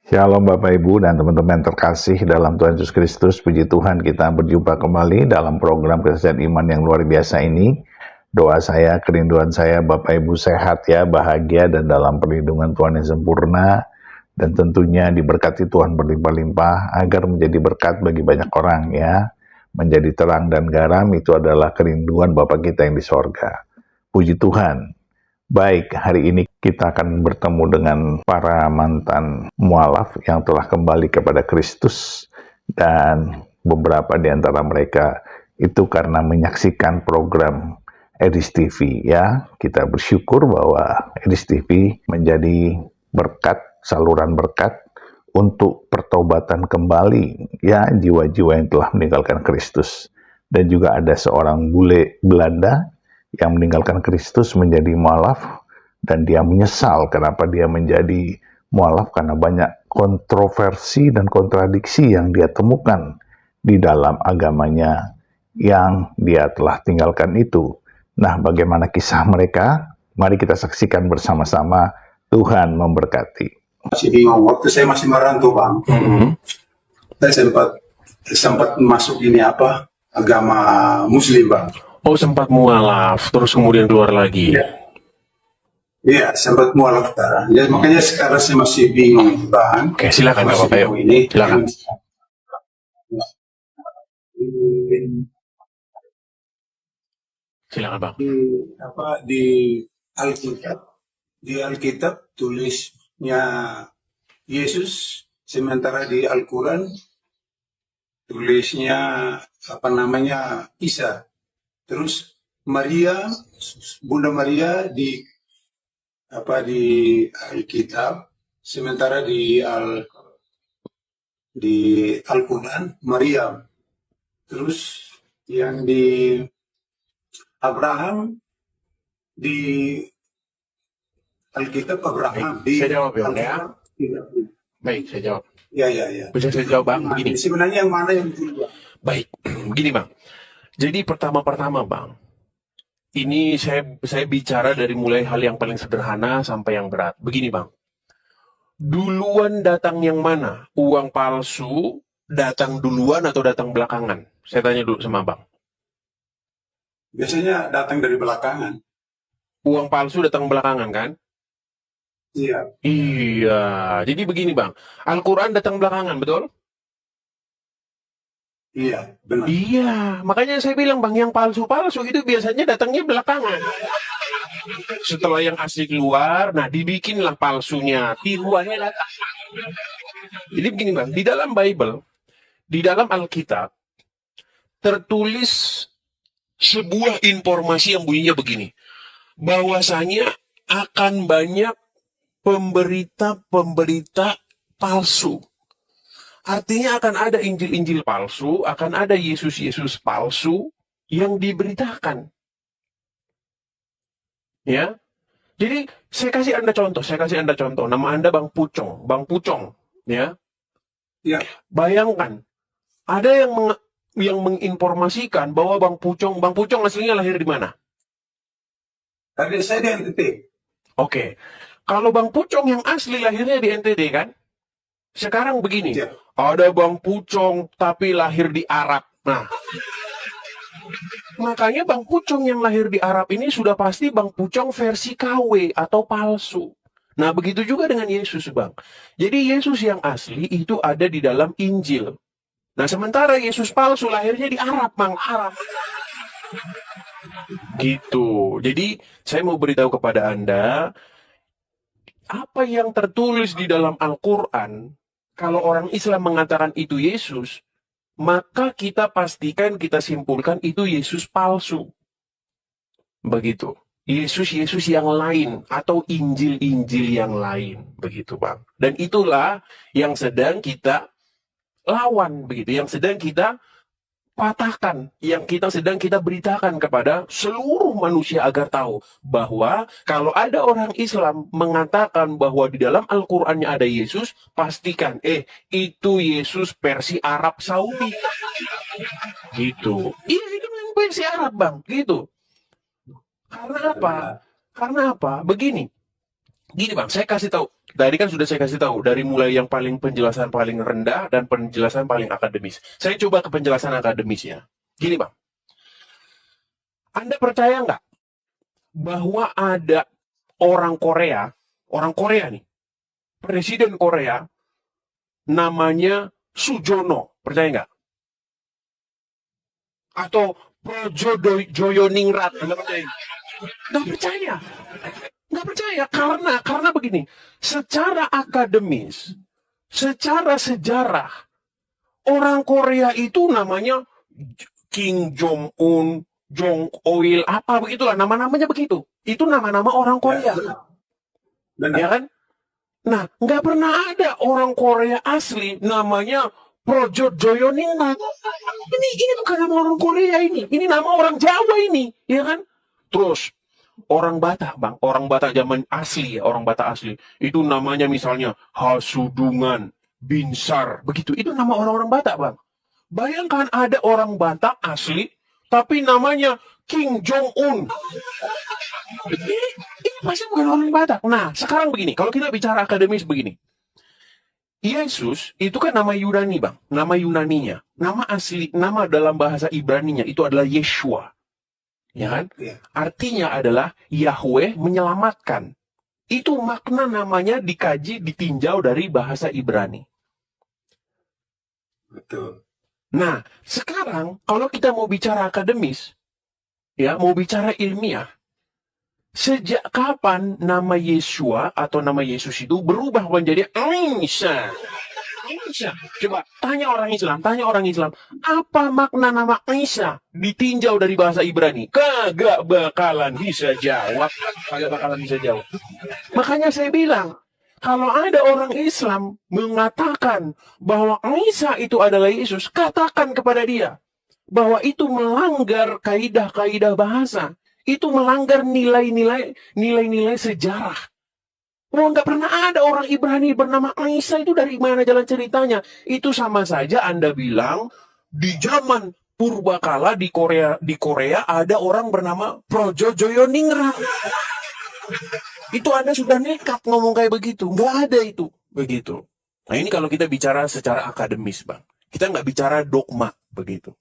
Shalom Bapak Ibu dan teman-teman terkasih dalam Tuhan Yesus Kristus. Puji Tuhan, kita berjumpa kembali dalam program Kesaksian Iman yang luar biasa ini. Doa saya, kerinduan saya, Bapak Ibu sehat ya, bahagia dan dalam perlindungan Tuhan yang sempurna. Dan tentunya diberkati Tuhan berlimpah-limpah agar menjadi berkat bagi banyak orang ya. Menjadi terang dan garam itu adalah kerinduan Bapa kita yang di sorga. Puji Tuhan. Baik, hari ini kita akan bertemu dengan para mantan mualaf yang telah kembali kepada Kristus, dan beberapa di antara mereka itu karena menyaksikan program Edis TV ya. Kita bersyukur bahwa Edis TV menjadi berkat, saluran berkat untuk pertobatan kembali ya jiwa-jiwa yang telah meninggalkan Kristus. Dan juga ada seorang bule Belanda yang meninggalkan Kristus menjadi mualaf, dan dia menyesal kenapa dia menjadi mualaf karena banyak kontroversi dan kontradiksi yang dia temukan di dalam agamanya yang dia telah tinggalkan itu. Nah, bagaimana kisah mereka? Mari kita saksikan bersama-sama. Tuhan memberkati. Masih bingung, waktu saya masih merantau Bang, saya sempat masuk ini agama Muslim Bang. Oh, sempat mualaf, terus kemudian keluar lagi. Iya, sempat mualaf sekarang. Ya, makanya sekarang saya masih bingung Bang. Oke, silakan Masih Bapak, ayo. bingung ini. Silakan. Silakan Bang. Di Alkitab tulisnya Yesus, sementara di Al-Quran tulisnya Isa. Terus Maria, Bunda Maria di Alkitab, sementara di Al-Quran Maryam. Terus yang di Abraham di Alkitab Abraham. Baik, saya jawab ya. Baik, saya jawab. Ya. Bisa saya jawab Bang, begini. Sebenarnya yang mana yang dulu? Baik, begini Bang. Jadi pertama Bang, ini saya bicara dari mulai hal yang paling sederhana sampai yang berat. Begini Bang, duluan datang yang mana? Uang palsu datang duluan atau datang belakangan? Saya tanya dulu sama Bang. Biasanya datang dari belakangan. Uang palsu datang belakangan kan? Iya. Iya, jadi begini Bang, Al-Quran datang belakangan, betul? Iya, benar. Iya, makanya saya bilang Bang, yang palsu-palsu itu biasanya datangnya belakangan. Setelah yang asli keluar, nah dibikinlah palsunya, tiruannya datang. Jadi begini Bang, di dalam Bible, di dalam Alkitab, tertulis sebuah informasi yang bunyinya begini, bahwasanya akan banyak pemberita-pemberita palsu. Artinya akan ada Injil-Injil palsu, akan ada Yesus-Yesus palsu yang diberitakan. Ya. Jadi saya kasih Anda contoh. Nama Anda Bang Pucong, ya. Ya. Bayangkan, ada yang menginformasikan bahwa Bang Pucong aslinya lahir di mana? Tadi saya di NTT. Oke. Kalau Bang Pucong yang asli lahirnya di NTT kan? Sekarang begini, Ya. ada Bang Pucong tapi lahir di Arab. Nah, makanya Bang Pucong yang lahir di Arab ini sudah pasti Bang Pucong versi KW atau palsu. Nah, begitu juga dengan Yesus, Bang. Jadi Yesus yang asli itu ada di dalam Injil. Nah, sementara Yesus palsu lahirnya di Arab, Bang. Arab. Gitu. Jadi, saya mau beritahu kepada Anda, apa yang tertulis di dalam Al-Quran, kalau orang Islam mengatakan itu Yesus, maka kita pastikan, kita simpulkan itu Yesus palsu. Begitu. Yesus yang lain atau Injil-Injil yang lain. Begitu Bang. Dan itulah yang sedang kita lawan. Begitu. Yang sedang kita patahkan, yang sedang kita beritakan kepada seluruh manusia agar tahu bahwa kalau ada orang Islam mengatakan bahwa di dalam Al-Qur'annya ada Yesus, pastikan itu Yesus versi Arab Saudi. Gitu. Iya, itu versi Arab, Bang. Gitu. Karena apa? Begini. Gini bang, saya kasih tahu. Tadi kan sudah saya kasih tahu dari mulai yang paling penjelasan paling rendah dan penjelasan paling akademis. Saya coba ke penjelasan akademisnya. Gini bang, Anda percaya nggak bahwa ada orang Korea nih, presiden Korea namanya Sujono, percaya nggak? Atau Joyoningrat, Anda percaya? Nggak percaya. Nggak percaya karena begini, secara akademis, secara sejarah, orang Korea itu namanya Kim Jong Un, Jong Il, apa begitulah nama-namanya begitu. Itu nama-nama orang Korea, Benar. ya kan? Nah, nggak pernah ada orang Korea asli namanya Projo Joyoningrat. Ini bukan nama orang Korea ini nama orang Jawa ini, ya kan? Terus orang Batak, bang, orang Batak zaman asli, orang Batak asli, itu namanya misalnya Hasudungan, Binsar, begitu. Itu nama orang-orang Batak, bang. Bayangkan ada orang Batak asli, tapi namanya Kim Jong Un. Ini pasti bukan orang Batak. Nah, sekarang begini, kalau kita bicara akademis begini, Yesus itu kan nama Yunani, bang, nama Yunaninya, nama asli, nama dalam bahasa Ibraninya itu adalah Yeshua. Ya kan? Iya. Artinya adalah Yahweh menyelamatkan. Itu makna namanya dikaji, ditinjau dari bahasa Ibrani. Betul. Nah, sekarang kalau kita mau bicara akademis, ya, mau bicara ilmiah, sejak kapan nama Yeshua atau nama Yesus itu berubah menjadi Isa? Isa. Coba tanya orang Islam, apa makna nama Isa ditinjau dari bahasa Ibrani? Kagak bakalan bisa jawab. Makanya saya bilang, kalau ada orang Islam mengatakan bahwa Isa itu adalah Yesus, katakan kepada dia bahwa itu melanggar kaidah-kaidah bahasa, itu melanggar nilai-nilai sejarah. Oh, nggak pernah ada orang Ibrani bernama Isa, itu dari mana jalan ceritanya? Itu sama saja Anda bilang di zaman purbakala di Korea ada orang bernama Projo Joyoningrat. Itu Anda sudah nekat ngomong kayak begitu. Nggak ada itu. Begitu. Nah, ini kalau kita bicara secara akademis, bang. Kita nggak bicara dogma, begitu.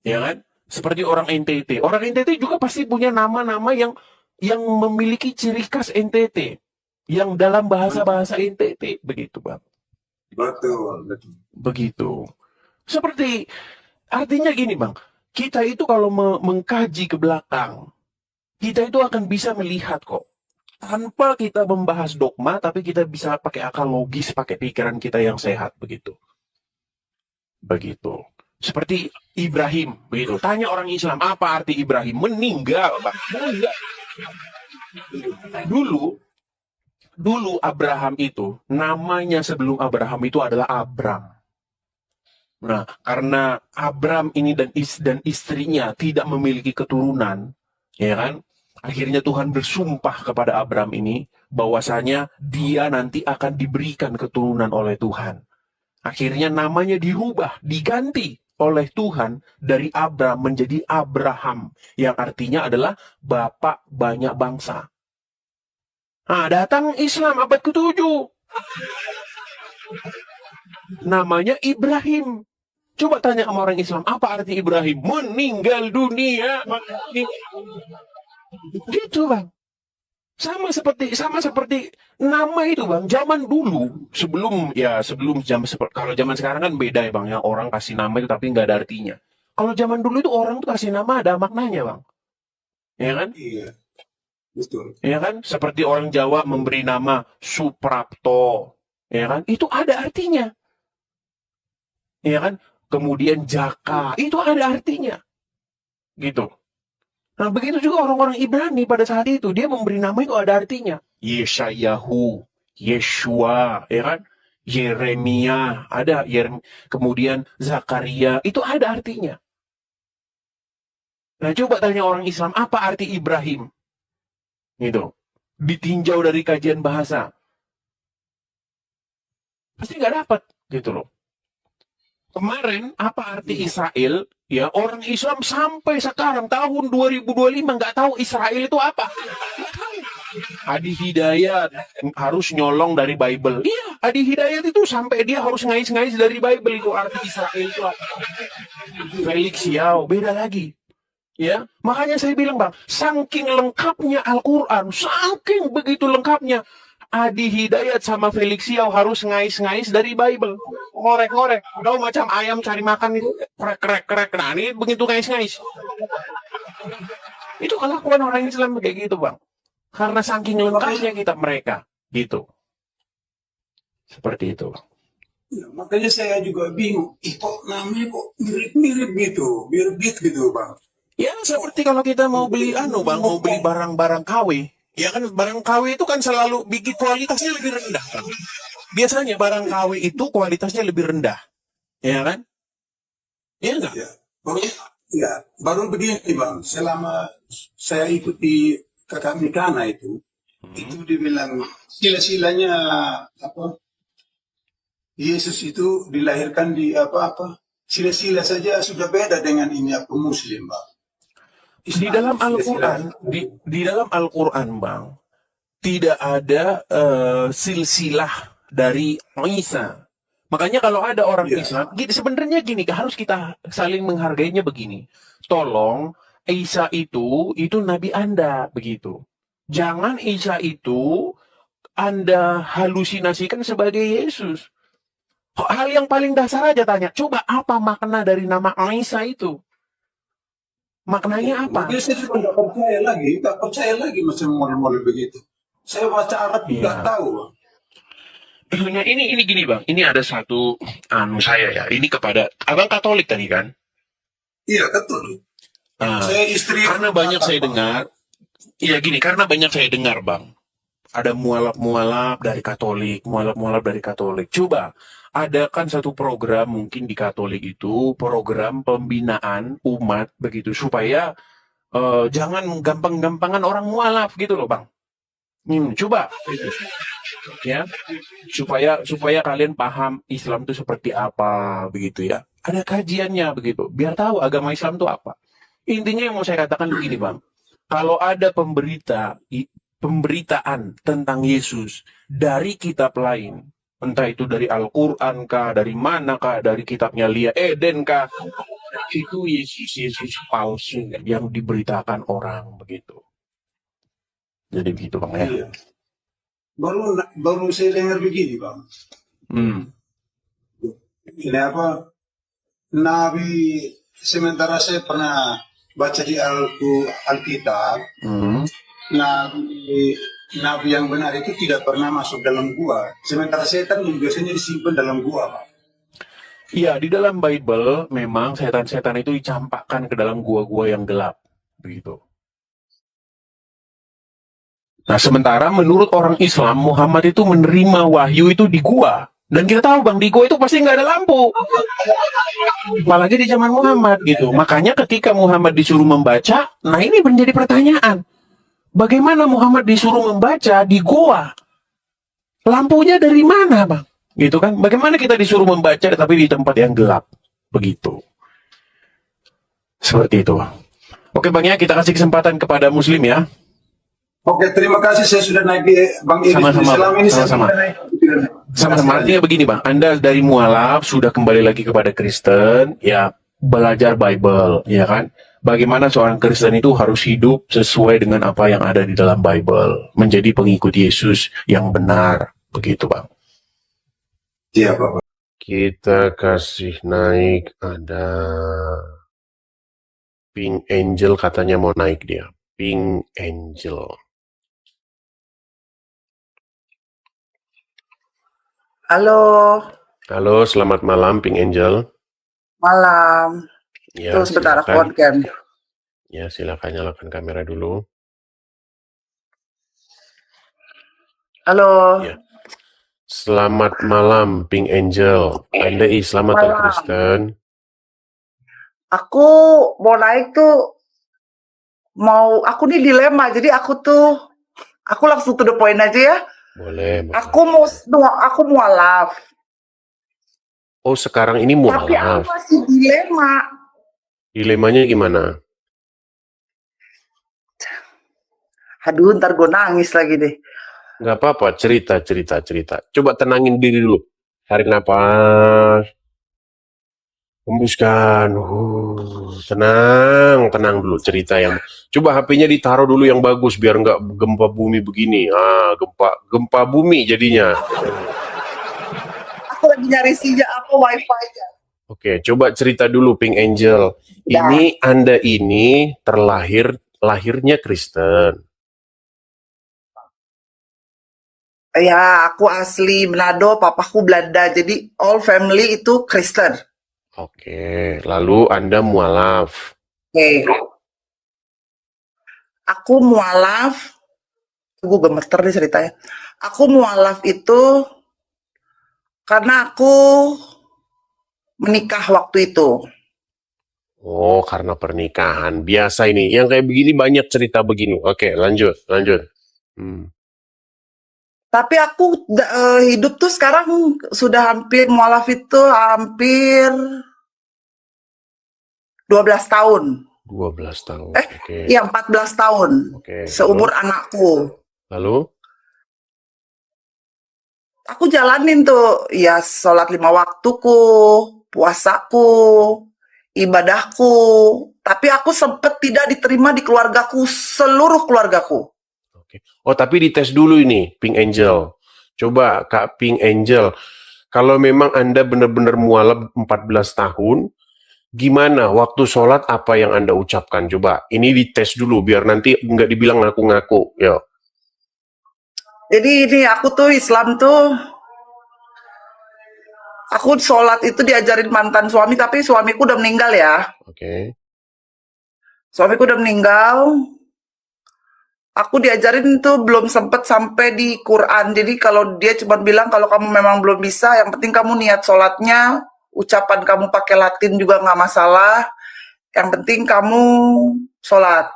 Ya kan? Seperti orang NTT. Orang NTT juga pasti punya nama-nama yang memiliki ciri khas NTT. Yang dalam bahasa-bahasa NTT. Begitu, bang. Betul. Begitu. Seperti, artinya gini, bang. Kita itu kalau mengkaji ke belakang, kita itu akan bisa melihat kok. Tanpa kita membahas dogma, tapi kita bisa pakai akal logis, pakai pikiran kita yang sehat, begitu. Begitu. Seperti Ibrahim, begitu. Tanya orang Islam, apa arti Ibrahim? Meninggal, bang. Meninggal. Dulu Abraham itu, namanya sebelum Abraham itu adalah Abram. Nah, karena Abram ini dan istrinya tidak memiliki keturunan, ya kan? Akhirnya Tuhan bersumpah kepada Abram ini bahwasanya dia nanti akan diberikan keturunan oleh Tuhan. Akhirnya namanya dirubah, diganti oleh Tuhan dari Abram menjadi Abraham, yang artinya adalah bapak banyak bangsa. Nah, datang Islam abad ke-7. Namanya Ibrahim. Coba tanya sama orang Islam, apa arti Ibrahim? Meninggal dunia. Gitu, bang. Sama seperti nama itu, bang. Zaman dulu, sebelum kalau zaman sekarang kan beda ya, bang, ya. Orang kasih nama itu tapi nggak ada artinya. Kalau zaman dulu itu orang tuh kasih nama ada maknanya, bang. Ya kan? Iya. Betul. Ya kan? Seperti orang Jawa memberi nama Suprapto. Ya kan? Itu ada artinya. Ya kan? Kemudian Jaka, itu ada artinya. Gitu. Nah, begitu juga orang-orang Ibrani pada saat itu, dia memberi nama itu ada artinya. Yeshayahu, Yeshua, ya kan? Yeremia, kemudian Zakaria, itu ada artinya. Nah, coba tanya orang Islam, apa arti Ibrahim? Gitu. Ditinjau dari kajian bahasa. Pasti nggak dapat, gitu loh. Kemarin, apa arti Israel? Ya, orang Islam sampai sekarang tahun 2025 nggak tahu Israel itu apa. Nggak tahu. Adi Hidayat harus nyolong dari Bible. Iya, Adi Hidayat itu sampai dia harus ngais-ngais dari Bible, itu arti Israel itu apa. Felix Yao, beda lagi. Ya, makanya saya bilang, Bang, saking lengkapnya Al-Quran, saking begitu lengkapnya, Adi Hidayat sama Felix Yao harus ngais-ngais dari Bible. Ngorek-ngorek. Tahu macam ayam cari makan itu, krek-krek-krek. Nah, ini begitu ngais-ngais. Itu kelakuan orang Islam kayak gitu, Bang. Karena saking lengkapnya kita mereka, gitu. Seperti itu. Ya, makanya saya juga bingung, kok namanya kok mirip-mirip gitu, mirip gitu Bang. Ya, seperti kalau kita mau beli Bang, mau beli barang-barang KW. Ya kan, barang KW itu kan selalu bikin kualitasnya lebih rendah, kan. Biasanya barang KW itu kualitasnya lebih rendah. Ya kan? Iya enggak? Baru begini Bang, selama saya ikuti kakak Mikana itu dibilang sila-silanya apa? Yesus itu dilahirkan di apa-apa. Sila-sila saja sudah beda dengan ini apa Muslim, Bang. Di dalam Al-Quran, di dalam Al-Quran, Bang, tidak ada silsilah dari Isa. Makanya kalau ada orang Islam, sebenarnya gini, harus kita saling menghargainya begini. Tolong, Isa itu Nabi Anda, begitu. Jangan Isa itu Anda halusinasikan sebagai Yesus. Hal yang paling dasar aja tanya, coba apa makna dari nama Isa itu? Maknanya apa? Makanya saya juga nggak percaya lagi macam model-model begitu. Saya baca Arab nggak tahu. Nah, ini gini Bang, ini ada satu saya ya, ini kepada Abang Katolik tadi kan? Iya, betul. Saya istri karena banyak saya dengar, iya gini, karena banyak saya dengar Bang, ada mualaf-mualaf dari Katolik, Coba, adakan satu program mungkin di Katolik itu, program pembinaan umat begitu, supaya jangan gampang-gampangan orang mualaf gitu loh Bang. Coba ya, supaya kalian paham Islam itu seperti apa begitu ya. Ada kajiannya begitu, biar tahu agama Islam itu apa. Intinya yang mau saya katakan begini Bang, kalau ada pemberitaan tentang Yesus dari kitab lain, entah itu dari Al-Quran kah, dari mana kah, dari kitabnya Lia Eden kah, itu Yesus palsu yang diberitakan orang begitu. Jadi begitu Bang ya. Iya. Baru saya dengar begini Bang. Ini apa? Nabi, sementara saya pernah baca di Alkitab, Nabi yang benar itu tidak pernah masuk dalam gua. Sementara setan biasanya disimpan dalam gua, Pak. Iya, di dalam Bible memang setan-setan itu dicampakkan ke dalam gua-gua yang gelap, begitu. Nah, sementara menurut orang Islam, Muhammad itu menerima wahyu itu di gua. Dan kita tahu Bang, di gua itu pasti nggak ada lampu. Apalagi di zaman Muhammad gitu. Makanya ketika Muhammad disuruh membaca, nah ini menjadi pertanyaan. Bagaimana Muhammad disuruh membaca di gua? Lampunya dari mana Bang? Gitu kan? Bagaimana kita disuruh membaca tapi di tempat yang gelap? Begitu. Seperti itu. Oke Bang ya, kita kasih kesempatan kepada Muslim ya. Oke, terima kasih saya sudah naik di Bang Iris. Sama-sama. Artinya begini Bang, Anda dari mualaf sudah kembali lagi kepada Kristen, ya belajar Bible, ya kan? Bagaimana seorang Kristen itu harus hidup sesuai dengan apa yang ada di dalam Bible, menjadi pengikut Yesus yang benar, begitu Bang. Iya Pak. Kita kasih naik, ada Pink Angel katanya mau naik dia. Pink Angel. Halo. Halo, selamat malam Pink Angel. Malam. Ya, Tuh sebentar aku on cam. Ya, silakan nyalakan kamera dulu. Halo. Ya. Selamat malam Pink Angel. Anda Islam atau Kristen? Aku mau naik tuh, aku nih dilema, jadi aku langsung to the point aja ya. Boleh. Aku mualaf. Oh, sekarang ini mualaf. Tapi aku masih dilema. Dilemanya gimana? Aduh, ntar gue nangis lagi deh. Nggak apa-apa, cerita. Coba tenangin diri dulu. Tarik napas, hembuskan. Tenang dulu cerita yang. Coba HP-nya ditaruh dulu yang bagus biar nggak gempa bumi begini. Gempa bumi jadinya. Aku lagi nyari wifi-nya. Oke, coba cerita dulu Pink Angel. Ya. Ini Anda ini lahirnya Kristen. Ya, aku asli Manado, papaku Belanda. Jadi all family itu Kristen. Oke, lalu Anda mualaf. Oke. Aku mualaf. Gue gemeter nih ceritanya. Aku mualaf itu karena aku menikah waktu itu. Oh, karena pernikahan. Biasa ini. Yang kayak begini banyak cerita begini. Oke, lanjut. Tapi aku hidup tuh sekarang sudah hampir mualaf itu hampir 12 tahun. 12 tahun. Oke. Iya, 14 tahun. Oke. Seumur anakku. Lalu? Aku jalanin tuh ya sholat 5 waktuku, puasaku, ibadahku. Tapi aku sempet tidak diterima di keluargaku, seluruh keluargaku. Oke. Oh, tapi dites dulu ini, Pink Angel. Coba, Kak Pink Angel. Kalau memang Anda benar-benar mualaf 14 tahun, gimana waktu sholat apa yang Anda ucapkan? Coba, ini dites dulu biar nanti nggak dibilang ngaku-ngaku. Yuk. Jadi ini aku tuh Islam tuh, aku sholat itu diajarin mantan suami, tapi suamiku udah meninggal ya. Oke. Suamiku udah meninggal. Aku diajarin tuh belum sempet sampai di Quran. Jadi kalau dia cuma bilang kalau kamu memang belum bisa, yang penting kamu niat sholatnya, ucapan kamu pakai Latin juga nggak masalah. Yang penting kamu sholat.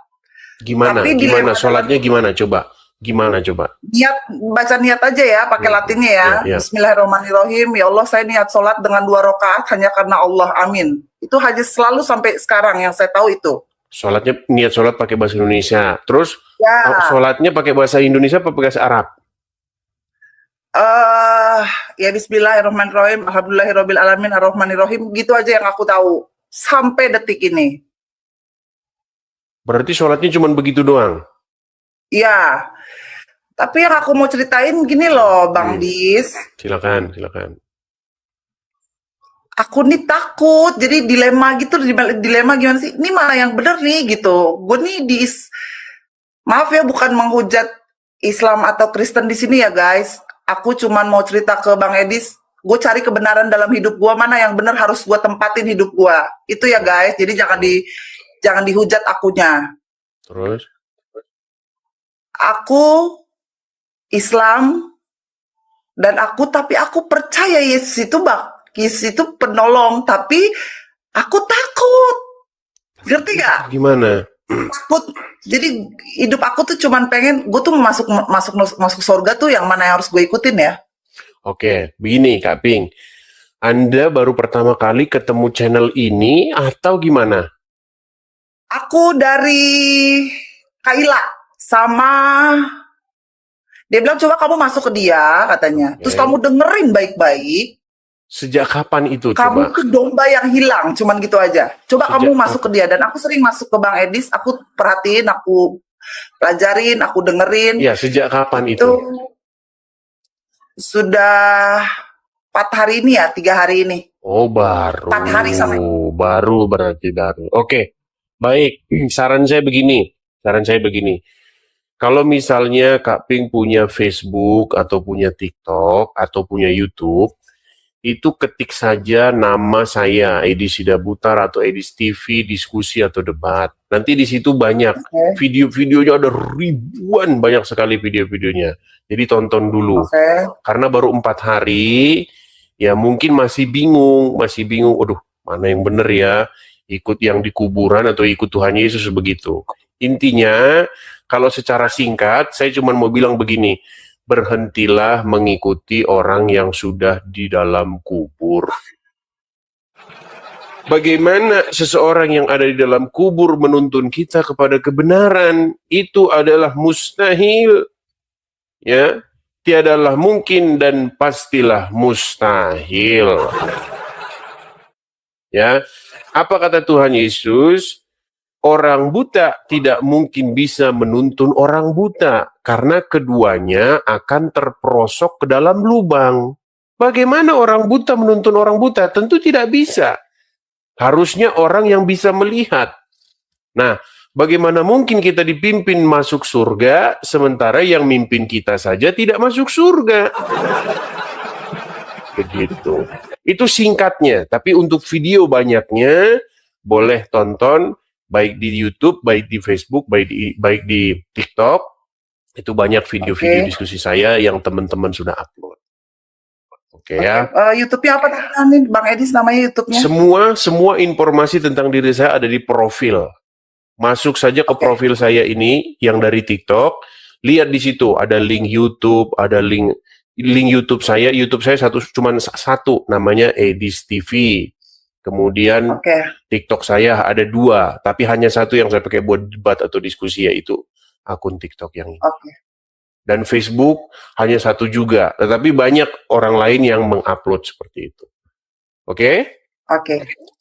Gimana? Tapi Gimana sholatnya gimana? Coba. Gimana coba? Niat, baca niat aja ya, pakai Latinnya ya. Ya. Bismillahirrahmanirrahim. Ya Allah, saya niat sholat dengan 2 rakaat hanya karena Allah. Amin. Itu aja selalu sampai sekarang yang saya tahu itu. Sholatnya niat sholat pakai bahasa Indonesia. Terus Ya. sholatnya pakai bahasa Indonesia apa pakai bahasa Arab? Ya Bismillahirrahmanirrahim. Alhamdulillahirabbil alamin arrahmanirrahim. Gitu aja yang aku tahu sampai detik ini. Berarti sholatnya cuma begitu doang. Iya. Tapi yang aku mau ceritain gini loh, Bang Dis. Silakan. Aku nih takut, jadi dilema gitu, dilema gimana sih? Ini mana yang bener nih gitu. Gue nih maaf ya bukan menghujat Islam atau Kristen di sini ya guys. Aku cuman mau cerita ke Bang Edis, gue cari kebenaran dalam hidup gue, mana yang bener harus gue tempatin hidup gue. Itu ya guys, jadi jangan dihujat akunya. Terus? Aku Islam tapi aku percaya Yesus itu Yesus itu penolong, tapi aku takut. Ngerti gak? Gimana? Takut. Jadi hidup aku tuh cuman pengen gue tuh masuk surga tuh yang mana yang harus gue ikutin ya. Oke, begini Kak Pink. Anda baru pertama kali ketemu channel ini atau gimana? Aku dari Kaila sama dia bilang coba kamu masuk ke dia katanya. Terus kamu dengerin baik-baik. Sejak kapan itu Kamu coba? ke domba yang hilang, cuman gitu aja. Coba Sejak kamu masuk ke dia. Dan aku sering masuk ke Bang Edis, aku perhatiin, aku pelajarin, aku dengerin. Ya, sejak kapan itu? Sudah 4 hari ini ya, 3 hari ini. Oh, baru. 4 hari sampai. Baru berarti baru. Oke, baik. Saran saya begini. Kalau misalnya Kak Pink punya Facebook atau punya TikTok atau punya YouTube, itu ketik saja nama saya, Edi Sidabutar atau Edis TV, diskusi atau debat. Nanti di situ banyak video-videonya, ada ribuan, banyak sekali video-videonya. Jadi tonton dulu. Karena baru 4 hari, ya mungkin masih bingung. Aduh, mana yang benar ya? Ikut yang di kuburan atau ikut Tuhan Yesus begitu. Intinya, kalau secara singkat, saya cuma mau bilang begini. Berhentilah mengikuti orang yang sudah di dalam kubur. Bagaimana seseorang yang ada di dalam kubur menuntun kita kepada kebenaran, itu adalah mustahil. Ya, tiadalah mungkin dan pastilah mustahil. Ya, apa kata Tuhan Yesus? Orang buta tidak mungkin bisa menuntun orang buta karena keduanya akan terperosok ke dalam lubang. Bagaimana orang buta menuntun orang buta? Tentu tidak bisa. Harusnya orang yang bisa melihat. Nah, bagaimana mungkin kita dipimpin masuk surga sementara yang mimpin kita saja tidak masuk surga? Begitu. Itu singkatnya, tapi untuk video banyaknya boleh tonton baik di YouTube, baik di Facebook, baik di TikTok. Itu banyak video-video diskusi saya yang teman-teman sudah upload. Oke ya. YouTube-nya apa nih Bang Edis, namanya YouTube-nya? Semua informasi tentang diri saya ada di profil. Masuk saja ke profil saya ini yang dari TikTok, lihat di situ ada link YouTube, ada link YouTube saya. YouTube saya cuma satu, namanya Edis TV. Kemudian TikTok saya ada 2, tapi hanya satu yang saya pakai buat debat atau diskusi, yaitu akun TikTok yang ini. Dan Facebook hanya 1 juga, tetapi banyak orang lain yang mengupload seperti itu. Oke?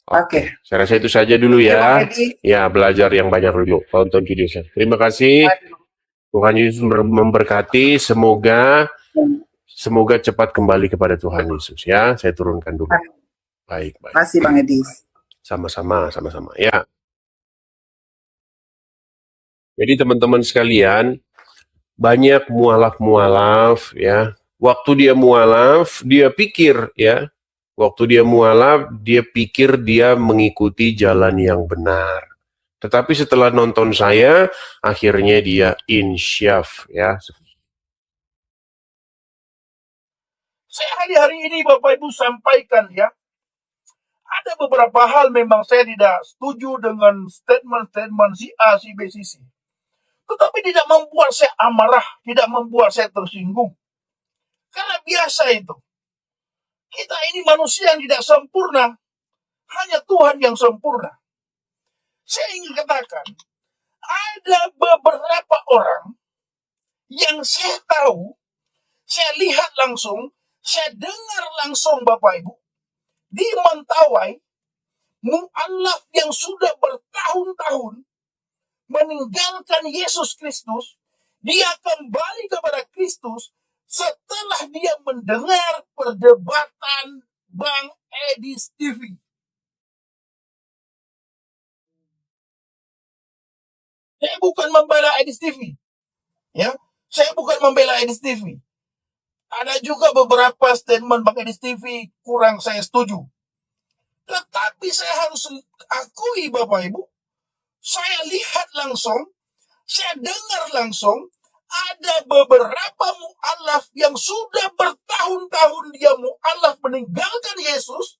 Oke. Saya rasa itu saja dulu ya. Ya, belajar yang banyak dulu. Tonton video saya. Terima kasih. Tuhan Yesus memberkati. Semoga cepat kembali kepada Tuhan Yesus ya. Saya turunkan dulu. Baik. Terima kasih Bang Edis. Sama-sama ya. Jadi teman-teman sekalian, banyak mualaf ya. Waktu dia mualaf, dia pikir ya. Waktu dia mualaf, dia pikir dia mengikuti jalan yang benar. Tetapi setelah nonton saya, akhirnya dia insyaf ya. Saya hari ini Bapak Ibu sampaikan ya, ada beberapa hal memang saya tidak setuju dengan statement-statement si A, si B, si C. Tetapi tidak membuat saya amarah, tidak membuat saya tersinggung. Karena biasa itu. Kita ini manusia yang tidak sempurna. Hanya Tuhan yang sempurna. Saya ingin katakan, ada beberapa orang yang saya tahu, saya lihat langsung, saya dengar langsung Bapak Ibu, di Mentawai, mu'alaf yang sudah bertahun-tahun meninggalkan Yesus Kristus, dia kembali kepada Kristus setelah dia mendengar perdebatan Bang Edis TV. Saya bukan membela Edis TV. Ya, saya bukan membela Edis TV. Ada juga beberapa statement Bang Edis TV kurang saya setuju. Tetapi saya harus akui Bapak Ibu, saya lihat langsung, saya dengar langsung, ada beberapa mu'alaf yang sudah bertahun-tahun dia mu'alaf meninggalkan Yesus,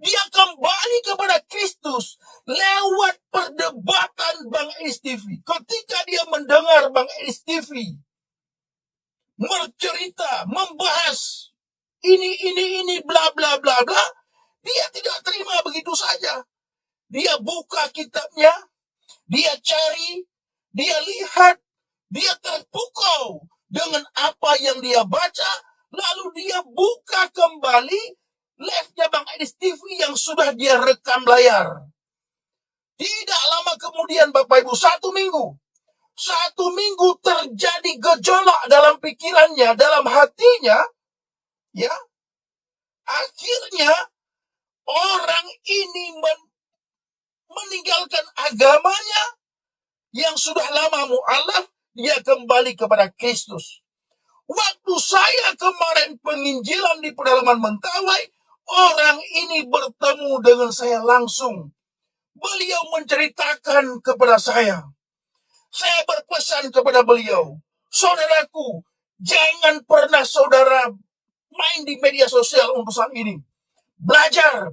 dia kembali kepada Kristus lewat perdebatan Bang Edis TV. Ketika dia mendengar Bang Edis TV bercerita, membahas ini, bla bla bla bla, dia tidak terima begitu saja. Dia buka kitabnya, dia cari, dia lihat, dia terpukau dengan apa yang dia baca, lalu dia buka kembali live-nya Bang Edis TV yang sudah dia rekam layar. Tidak lama kemudian Bapak Ibu, 1 minggu terjadi gejolak dalam pikirannya, dalam hatinya, ya. Akhirnya orang ini meninggalkan agamanya yang sudah lama mu'alaf, dia kembali kepada Kristus. Waktu saya kemarin penginjilan di pedalaman Mentawai, orang ini bertemu dengan saya langsung. Beliau menceritakan kepada saya. Saya berpesan kepada beliau, saudaraku, jangan pernah saudara main di media sosial untuk saat ini. Belajar.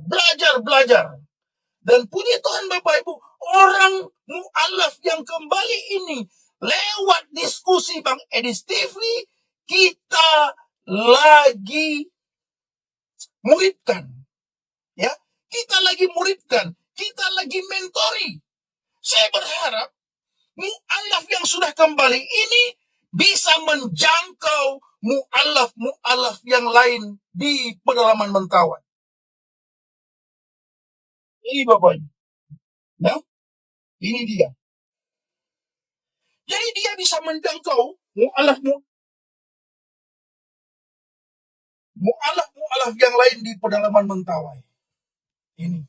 Dan puji Tuhan Bapak Ibu, orang mu'alaf yang kembali ini lewat diskusi Bang Edis TV, kita lagi muridkan. Ya, kita lagi muridkan, kita lagi mentori. Saya berharap mu'alaf yang sudah kembali ini bisa menjangkau mu'alaf yang lain di pedalaman Mentawai. Ini Bapak Ibu. Nah, ini dia. Jadi dia bisa menjangkau mu'alaf yang lain di pedalaman Mentawai. Ini.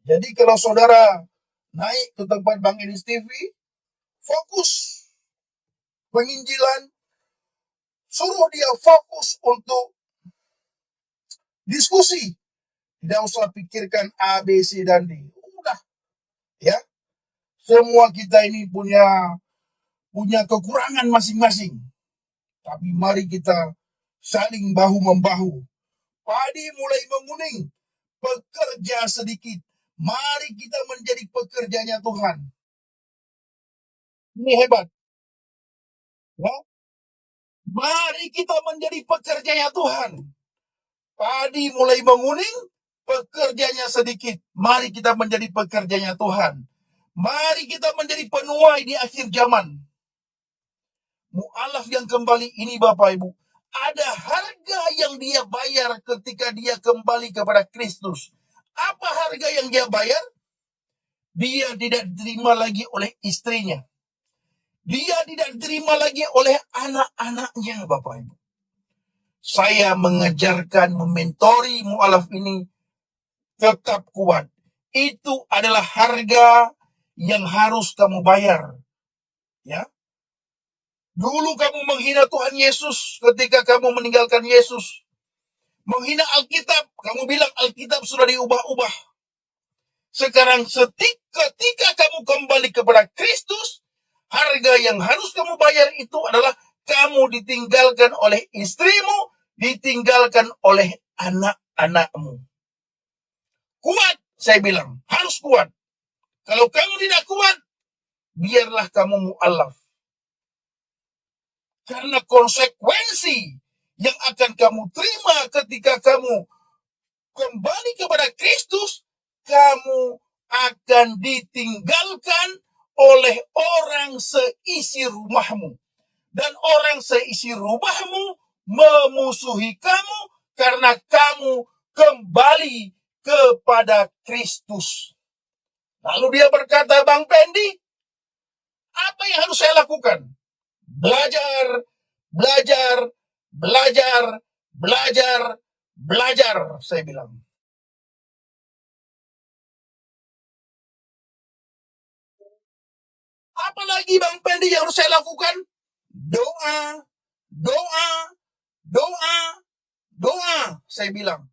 Jadi kalau saudara naik ke tempat Bang Edis TV, fokus penginjilan, suruh dia fokus untuk diskusi. Tidak usah pikirkan A, B, C, dan D. Udah, ya. Semua kita ini punya kekurangan masing-masing. Tapi mari kita saling bahu-membahu. Padi mulai menguning, pekerja sedikit. Mari kita menjadi pekerjanya Tuhan. Ini hebat. Ya? Mari kita menjadi pekerjanya Tuhan. Padi mulai menguning, pekerjanya sedikit. Mari kita menjadi pekerjanya Tuhan. Mari kita menjadi penuai di akhir zaman. Mu'alaf yang kembali ini Bapak Ibu, ada harga yang dia bayar ketika dia kembali kepada Kristus. Apa harga yang dia bayar? Dia tidak diterima lagi oleh istrinya. Dia tidak diterima lagi oleh anak-anaknya Bapak Ibu. Saya mengajarkan, mementori mu'alaf ini tetap kuat. Itu adalah harga yang harus kamu bayar. Ya. Dulu kamu menghina Tuhan Yesus ketika kamu meninggalkan Yesus. Menghina Alkitab, kamu bilang Alkitab sudah diubah-ubah. Sekarang ketika kamu kembali kepada Kristus, harga yang harus kamu bayar itu adalah kamu ditinggalkan oleh istrimu, ditinggalkan oleh anak-anakmu. Kuat, saya bilang, harus kuat. Kalau kamu tidak kuat, biarlah kamu mu'alaf. Karena konsekuensi yang akan kamu terima ketika kamu kembali kepada Kristus, kamu akan ditinggalkan oleh orang seisi rumahmu. Dan orang seisi rumahmu memusuhi kamu karena kamu kembali kepada Kristus. Lalu dia berkata, Bang Pendi, apa yang harus saya lakukan? Belajar, belajar, belajar, belajar, belajar, saya bilang. Apalagi Bang Pendi yang harus saya lakukan? Doa, doa, doa, doa, saya bilang.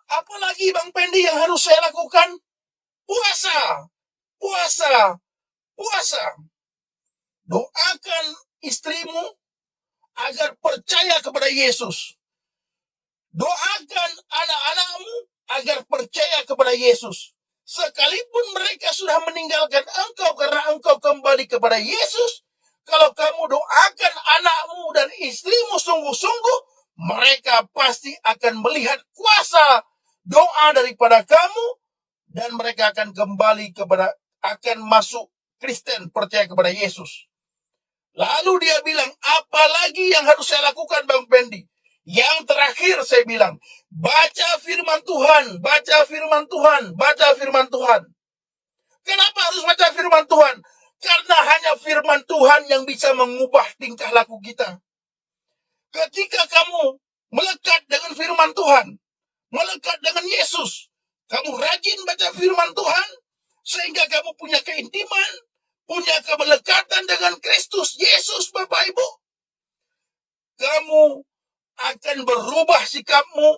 Apalagi Bang Pendi yang harus saya lakukan? Puasa, puasa, puasa. Doakan istrimu agar percaya kepada Yesus. Doakan anak-anakmu agar percaya kepada Yesus. Sekalipun mereka sudah meninggalkan engkau karena engkau kembali kepada Yesus, kalau kamu doakan anakmu dan istrimu sungguh-sungguh, mereka pasti akan melihat kuasa doa daripada kamu, dan mereka akan kembali akan masuk Kristen, percaya kepada Yesus. Lalu dia bilang, apalagi yang harus saya lakukan Bang Pendi? Yang terakhir saya bilang, baca firman Tuhan, baca firman Tuhan, baca firman Tuhan. Kenapa harus baca firman Tuhan? Karena hanya firman Tuhan yang bisa mengubah tingkah laku kita. Ketika kamu melekat dengan firman Tuhan, melekat dengan Yesus, kamu rajin baca firman Tuhan, sehingga kamu punya keintiman, punya kemelekatan dengan Kristus Yesus, Bapak Ibu. Kamu akan berubah sikapmu,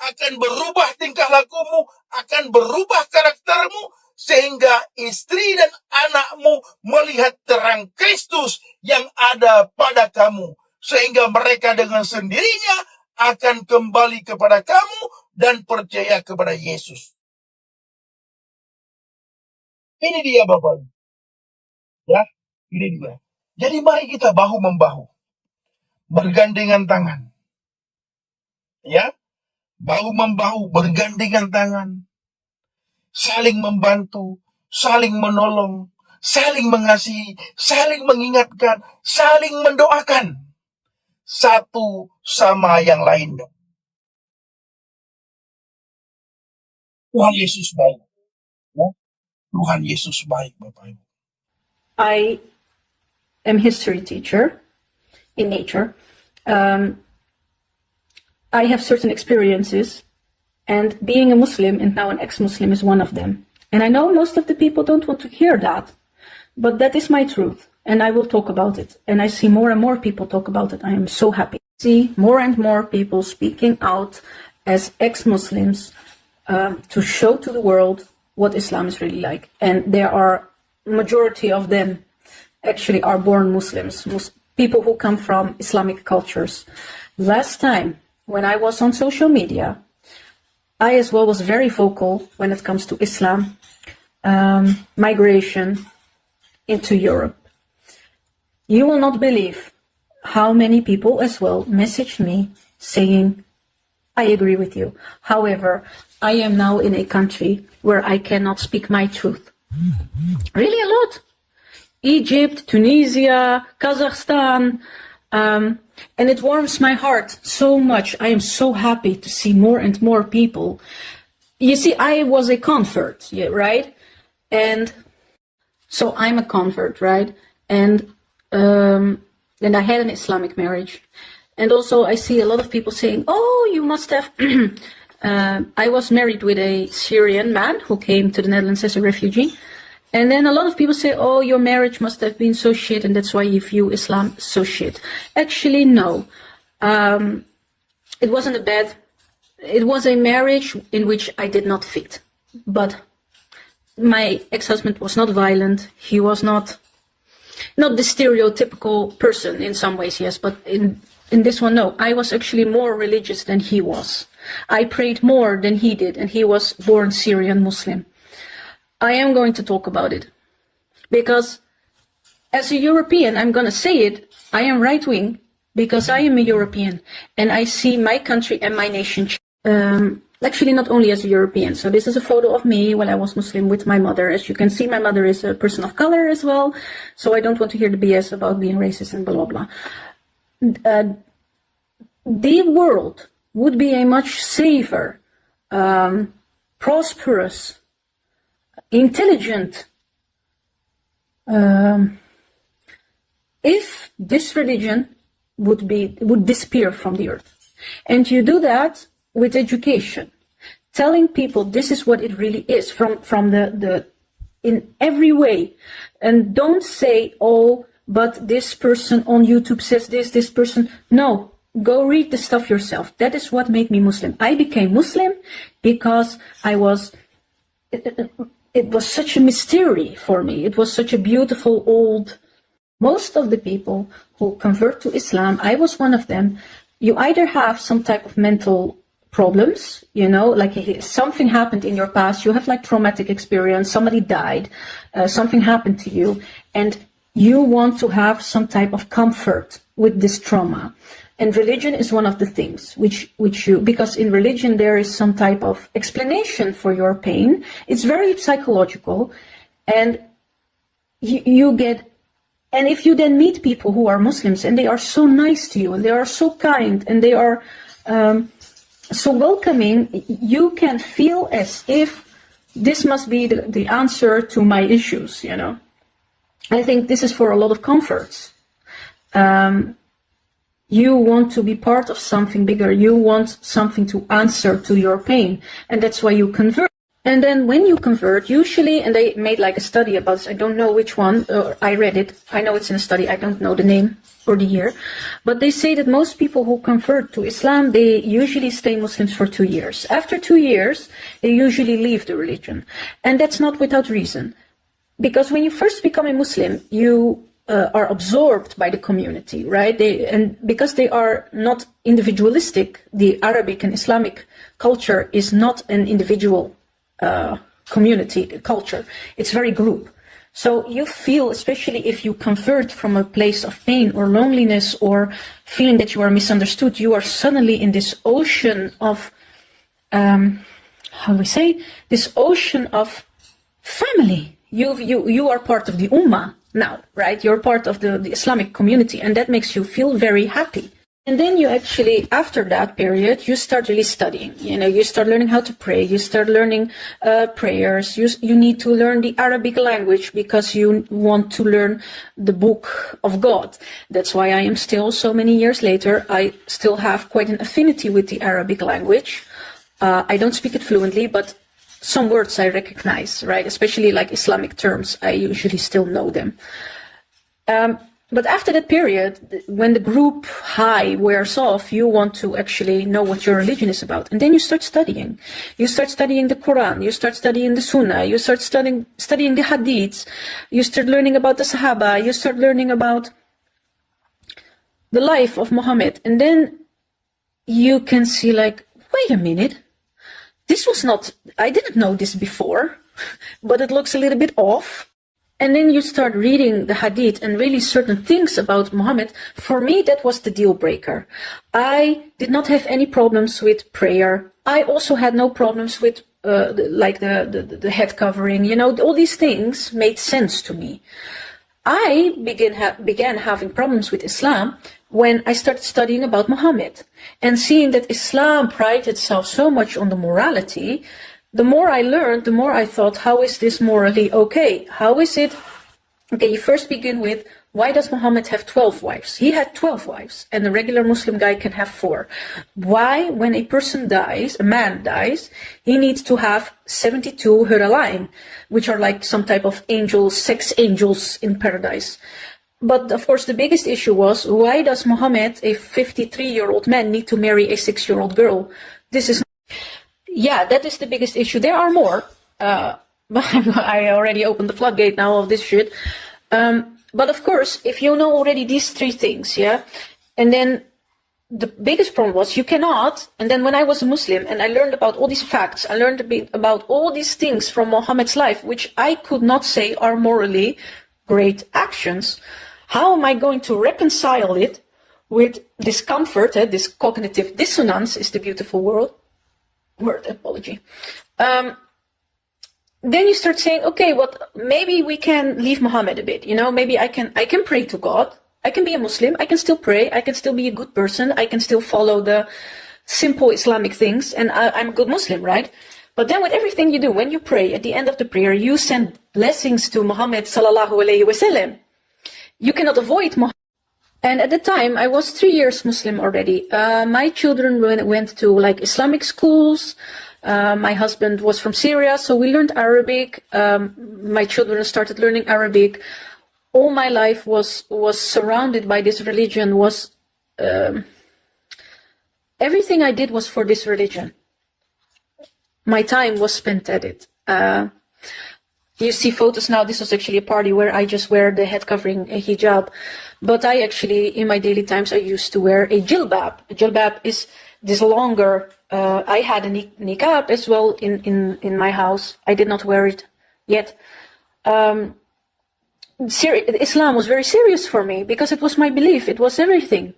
akan berubah tingkah lakumu, akan berubah karaktermu, sehingga istri dan anakmu melihat terang Kristus yang ada pada kamu. Sehingga mereka dengan sendirinya akan kembali kepada kamu dan percaya kepada Yesus. Ini dia Bapak. Ya, ini dia. Jadi mari kita bahu-membahu. bergandengan tangan. Ya, bahu-membahu bergandengan tangan. Saling membantu, saling menolong, saling mengasihi, saling mengingatkan, saling mendoakan satu sama yang lainnya. Tuhan Yesus baik. Ya, Tuhan Yesus baik, Bapak Ibu. I am history teacher in nature. I have certain experiences, and being a Muslim and now an ex-Muslim is one of them. And I know most of the people don't want to hear that, but that is my truth, and I will talk about it. And I see more and more people talk about it. I am so happy. See more and more people speaking out as ex-Muslims to show to the world what Islam is really like. And there are majority of them actually are born Muslims, people who come from Islamic cultures. Last time when I was on social media, I as well was very vocal when it comes to Islam, migration into Europe. You will not believe how many people as well messaged me saying, I agree with you. However, I am now in a country where I cannot speak my truth. Really a lot. Egypt, Tunisia, Kazakhstan, and it warms my heart so much. I am so happy to see more and more people. You see, I was a convert, yeah, right? And so I'm a convert, right? And I had an Islamic marriage. And also I see a lot of people saying, oh, you must have... I was married with a Syrian man who came to the Netherlands as a refugee. And then a lot of people say, oh, your marriage must have been so shit, and that's why you view Islam so shit. Actually, no. It wasn't a bad... It was a marriage in which I did not fit. But my ex-husband was not violent. He was not the stereotypical person in some ways, yes, but in this one, no. I was actually more religious than he was. I prayed more than he did, and he was born Syrian Muslim. I am going to talk about it because as a European, I'm going to say it, I am right-wing because I am a European and I see my country and my nation actually not only as a European. So this is a photo of me when I was Muslim with my mother. As you can see, my mother is a person of color as well. So I don't want to hear the BS about being racist and blah, blah, blah. The world would be a much safer, prosperous, intelligent, if this religion would disappear from the earth. And you do that with education, telling people this is what it really is from the in every way. And don't say, oh, but this person on YouTube says this person. No, go read the stuff yourself. That is what made me Muslim. I became Muslim because it was such a mystery for me. It was such a beautiful old... Most of the people who convert to Islam, I was one of them, you either have some type of mental problems, you know, like something happened in your past, you have like traumatic experience, somebody died, something happened to you, and you want to have some type of comfort with this trauma. And religion is one of the things which you, because in religion there is some type of explanation for your pain. It's very psychological, and you get, and if you then meet people who are Muslims and they are so nice to you and they are so kind and they are so welcoming, you can feel as if this must be the answer to my issues, you know. I think this is for a lot of comforts. You want to be part of something bigger. You want something to answer to your pain. And that's why you convert. And then when you convert, usually, and they made like a study about this, I don't know which one, I read it. I know it's in a study. I don't know the name or the year. But they say that most people who convert to Islam, they usually stay Muslims for 2 years. After 2 years, they usually leave the religion. And that's not without reason. Because when you first become a Muslim, you are absorbed by the community, right? And because they are not individualistic, the Arabic and Islamic culture is not an individual community culture. It's very group. So you feel, especially if you convert from a place of pain or loneliness or feeling that you are misunderstood, you are suddenly in this ocean of, how do we say, this ocean of family. You are part of the Ummah now, right? You're part of the Islamic community, and that makes you feel very happy. And then you actually, after that period, you start really studying. You start learning how to pray. You start learning prayers. You need to learn the Arabic language because you want to learn the book of God. That's why I am still, so many years later, I still have quite an affinity with the Arabic language. I don't speak it fluently, but some words I recognize, right? Especially like Islamic terms, I usually still know them. But after that period, when the group high wears off, you want to actually know what your religion is about. And then you start studying. You start studying the Quran, you start studying the Sunnah, you start studying the Hadiths, you start learning about the Sahaba, you start learning about the life of Muhammad. And then you can see like, wait a minute, I didn't know this before, but it looks a little bit off. And then you start reading the Hadith and really certain things about Muhammad. For me, that was the deal breaker. I did not have any problems with prayer. I also had no problems with the head covering. All these things made sense to me. I began having problems with Islam when I started studying about Muhammad and seeing that Islam prided itself so much on the morality. The more I learned, the more I thought, how is this morally okay? How is it? Okay, you first begin with, why does Muhammad have 12 wives? He had 12 wives, and a regular Muslim guy can have 4. Why, when a person dies, a man dies, he needs to have 72 huralain, which are like some type of angels, sex angels in paradise. But of course, the biggest issue was, why does Muhammad, a 53-year-old man, need to marry a 6-year-old girl? Yeah, that is the biggest issue. There are more. I already opened the floodgate now of this shit. But of course, if you know already these 3 things, yeah, and then the biggest problem was you cannot. And then when I was a Muslim and I learned about all these facts, I learned a bit about all these things from Muhammad's life, which I could not say are morally great actions. How am I going to reconcile it with discomfort? This cognitive dissonance is the beautiful word, apology. Then you start saying, okay, maybe we can leave Muhammad a bit. Maybe I can pray to God. I can be a Muslim. I can still pray. I can still be a good person. I can still follow the simple Islamic things, and I'm a good Muslim, right? But then with everything you do, when you pray, at the end of the prayer, you send blessings to Muhammad sallallahu alaihi wasallam. You cannot avoid Muhammad. And at the time, I was 3 years Muslim already. My children went to like Islamic schools. My husband was from Syria, so we learned Arabic. My children started learning Arabic. All my life was surrounded by this religion. Everything I did was for this religion. My time was spent at it. You see photos now. This was actually a party where I just wear the head covering, a hijab. But I actually, in my daily times, I used to wear a jilbab. A jilbab is this longer. I had a niqab as well in my house. I did not wear it yet. Islam was very serious for me because it was my belief. It was everything.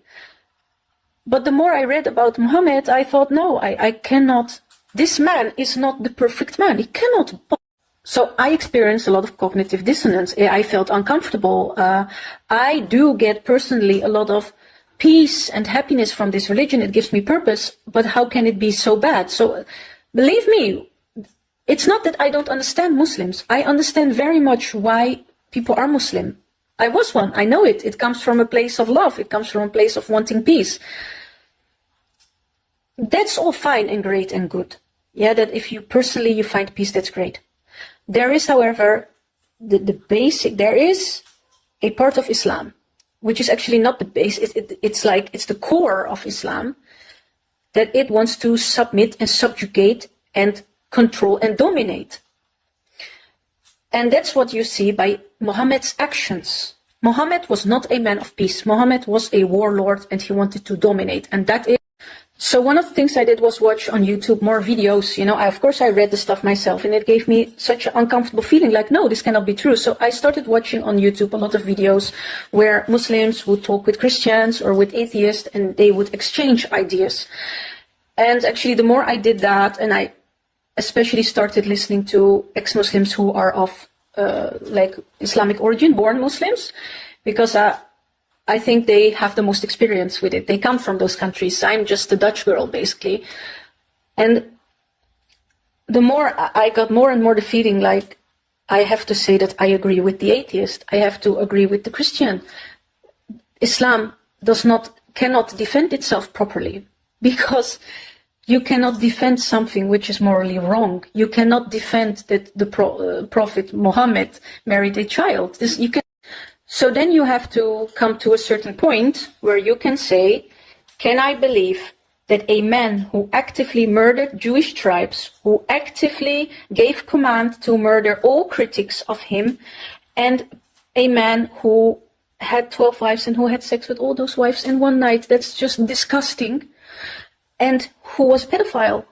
But the more I read about Muhammad, I thought, no, I cannot. This man is not the perfect man. He cannot. So I experienced a lot of cognitive dissonance. I felt uncomfortable. I do get personally a lot of peace and happiness from this religion. It gives me purpose, but how can it be so bad? So believe me, it's not that I don't understand Muslims. I understand very much why people are Muslim. I was one. I know it. It comes from a place of love. It comes from a place of wanting peace. That's all fine and great and good. Yeah, that if you personally you find peace, that's great. There is, however, the basic, there is a part of Islam, which is actually not the base, it's the core of Islam, that it wants to submit and subjugate and control and dominate. And that's what you see by Muhammad's actions. Muhammad was not a man of peace. Muhammad was a warlord and he wanted to dominate. And that is So one of the things I did was watch on YouTube more videos. Of course I read the stuff myself, and it gave me such an uncomfortable feeling, like, no, this cannot be true. So I started watching on YouTube a lot of videos where Muslims would talk with Christians or with atheists, and they would exchange ideas. And actually, the more I did that, and I especially started listening to ex-Muslims who are of like Islamic origin, born Muslims, because I think they have the most experience with it. They come from those countries. I'm just a Dutch girl, basically. And the more I got more and more the feeling like I have to say that I agree with the atheist. I have to agree with the Christian. Islam cannot defend itself properly, because you cannot defend something which is morally wrong. You cannot defend that the Prophet Muhammad married a child. So then you have to come to a certain point where you can say, can I believe that a man who actively murdered Jewish tribes, who actively gave command to murder all critics of him, and a man who had 12 wives and who had sex with all those wives in one night, that's just disgusting, and who was a pedophile,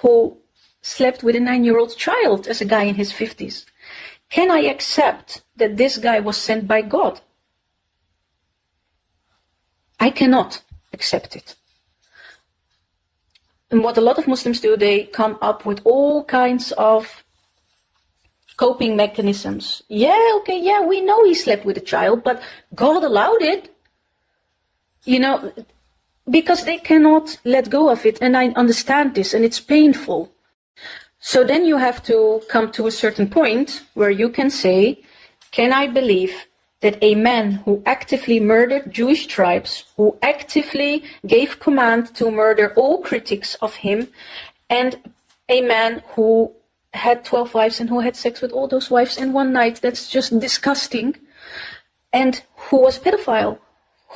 who slept with a 9-year-old child as a guy in his 50s. Can I accept that this guy was sent by God? I cannot accept it. And what a lot of Muslims do, they come up with all kinds of coping mechanisms. Yeah, we know he slept with a child, but God allowed it. Because they cannot let go of it, and I understand this, and it's painful. So then you have to come to a certain point where you can say, can I believe that a man who actively murdered Jewish tribes, who actively gave command to murder all critics of him, and a man who had 12 wives and who had sex with all those wives in one night, that's just disgusting, and who was a pedophile,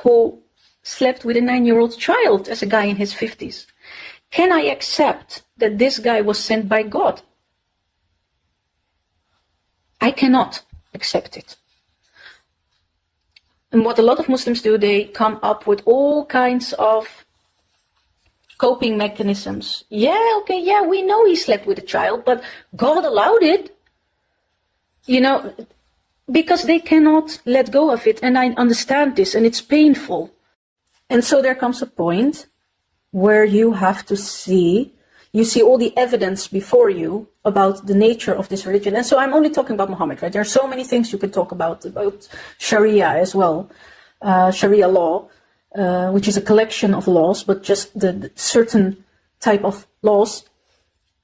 who slept with a 9-year-old child as a guy in his 50s. Can I accept that this guy was sent by God? I cannot accept it. And what a lot of Muslims do, they come up with all kinds of coping mechanisms. Yeah, we know he slept with a child, but God allowed it. Because they cannot let go of it, and I understand this, and it's painful. And so there comes a point where you have to see all the evidence before you about the nature of this religion. And so I'm only talking about Muhammad, right? There are so many things you can talk about Sharia as well, Sharia law, which is a collection of laws, but just the certain type of laws.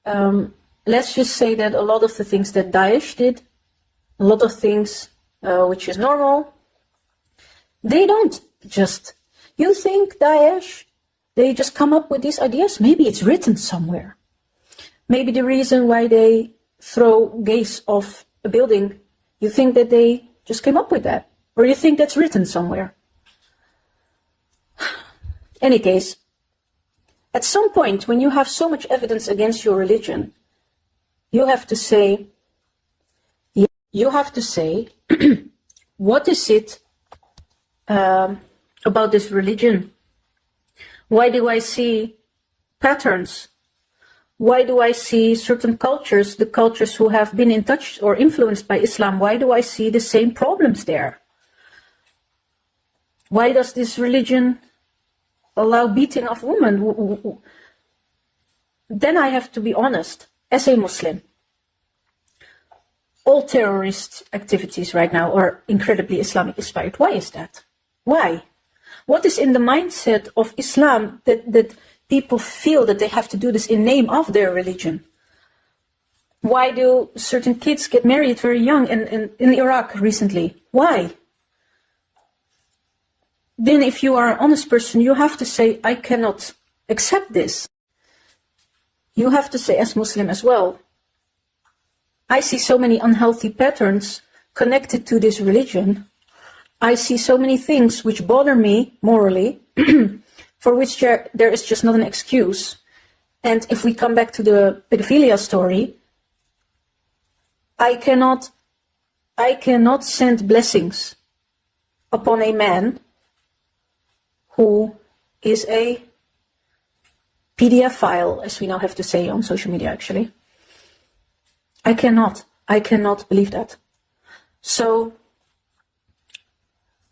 Let's just say that a lot of the things that Daesh did, a lot of things which is normal, they don't just... You think Daesh, they just come up with these ideas? Maybe it's written somewhere. Maybe the reason why they throw gays off a building, you think that they just came up with that? Or you think that's written somewhere? Any case, at some point when you have so much evidence against your religion, you have to say, what is it about this religion? Why do I see patterns? Why do I see certain cultures, the cultures who have been in touch or influenced by Islam, why do I see the same problems there? Why does this religion allow beating of women? Then I have to be honest, as a Muslim, all terrorist activities right now are incredibly Islamic inspired. Why is that? Why? What is in the mindset of Islam that people feel that they have to do this in name of their religion? Why do certain kids get married very young in Iraq recently? Why? Then if you are an honest person, you have to say, I cannot accept this. You have to say, as Muslim as well, I see so many unhealthy patterns connected to this religion. I see so many things which bother me morally, for which there is just not an excuse. And if we come back to the pedophilia story, I cannot send blessings upon a man who is a PDF file, as we now have to say on social media, actually. I cannot believe that. So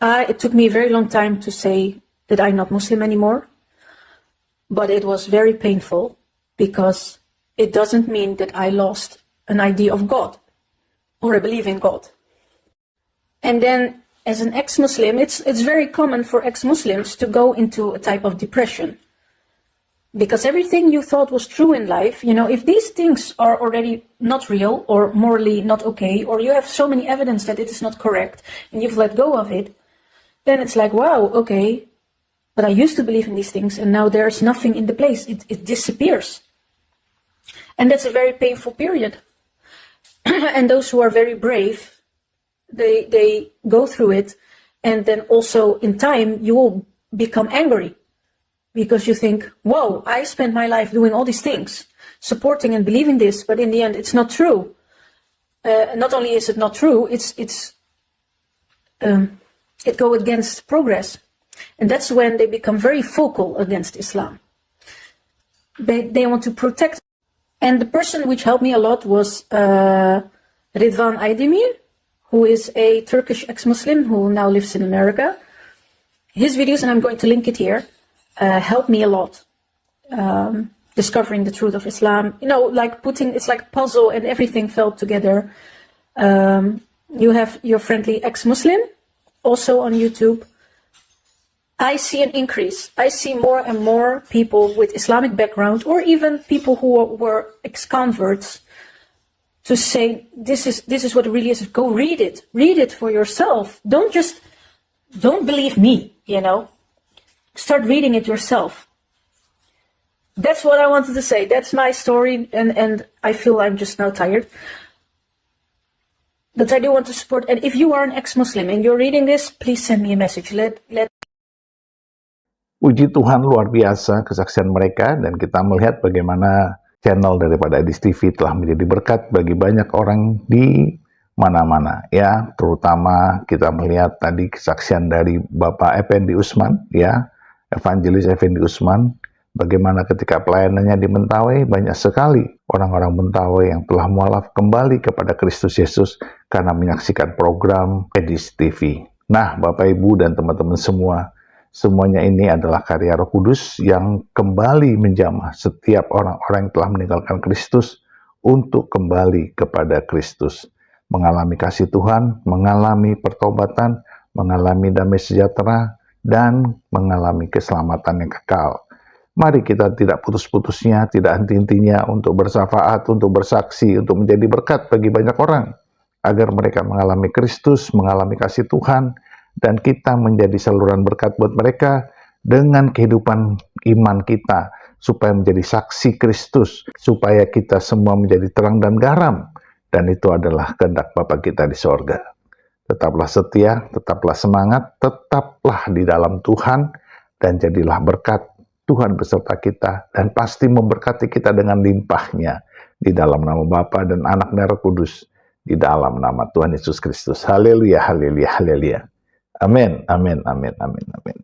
it took me a very long time to say that I'm not Muslim anymore, but it was very painful because it doesn't mean that I lost an idea of God or a belief in God. And then as an ex-Muslim, it's very common for ex-Muslims to go into a type of depression. Because everything you thought was true in life, if these things are already not real or morally not okay, or you have so many evidence that it is not correct and you've let go of it, then it's like, wow, okay, but I used to believe in these things and now there's nothing in the place. It disappears. And that's a very painful period. And those who are very brave, they go through it, and then also in time you will become angry. Because you think, whoa, I spent my life doing all these things, supporting and believing this, but in the end, it's not true. Not only is it not true, it goes against progress. And that's when they become very vocal against Islam. They want to protect. And the person which helped me a lot was Ridvan Aydemir, who is a Turkish ex-Muslim who now lives in America. His videos, and I'm going to link it here, helped me a lot, discovering the truth of Islam. It's like a puzzle and everything fell together. You have your friendly ex-Muslim, also on YouTube. I see an increase. I see more and more people with Islamic background, or even people who were ex-converts, to say, this is what it really is. Go read it. Read it for yourself. Don't believe me, Start reading it yourself. That's what I wanted to say. That's my story, and I feel I'm just now tired. But I do want to support, and if you are an ex-Muslim and you're reading this, please send me a message. Puji Tuhan, luar biasa kesaksian mereka, dan kita melihat bagaimana channel daripada Edis TV telah menjadi berkat bagi banyak orang di mana-mana, ya. Terutama kita melihat tadi kesaksian dari Bapak Effendi Usman, ya, Evangelis Effendi Usman, bagaimana ketika pelayanannya di Mentawai, banyak sekali orang-orang Mentawai yang telah mualaf kembali kepada Kristus Yesus karena menyaksikan program Edis TV. Nah, Bapak Ibu dan teman-teman semua, semuanya ini adalah karya Roh Kudus yang kembali menjamah setiap orang-orang yang telah meninggalkan Kristus untuk kembali kepada Kristus, mengalami kasih Tuhan, mengalami pertobatan, mengalami damai sejahtera, dan mengalami keselamatan yang kekal. Mari kita tidak putus-putusnya, tidak henti-hentinya untuk bersyafaat, untuk bersaksi, untuk menjadi berkat bagi banyak orang, agar mereka mengalami Kristus, mengalami kasih Tuhan, dan kita menjadi saluran berkat buat mereka dengan kehidupan iman kita, supaya menjadi saksi Kristus, supaya kita semua menjadi terang dan garam, dan itu adalah kehendak Bapa kita di sorga. Tetaplah setia, tetaplah semangat, tetaplah di dalam Tuhan, dan jadilah berkat. Tuhan beserta kita, dan pasti memberkati kita dengan limpahnya, di dalam nama Bapa dan Anak dan Roh Kudus, di dalam nama Tuhan Yesus Kristus. Haleluya, haleluya, haleluya. Amin, amin, amin, amin, amin.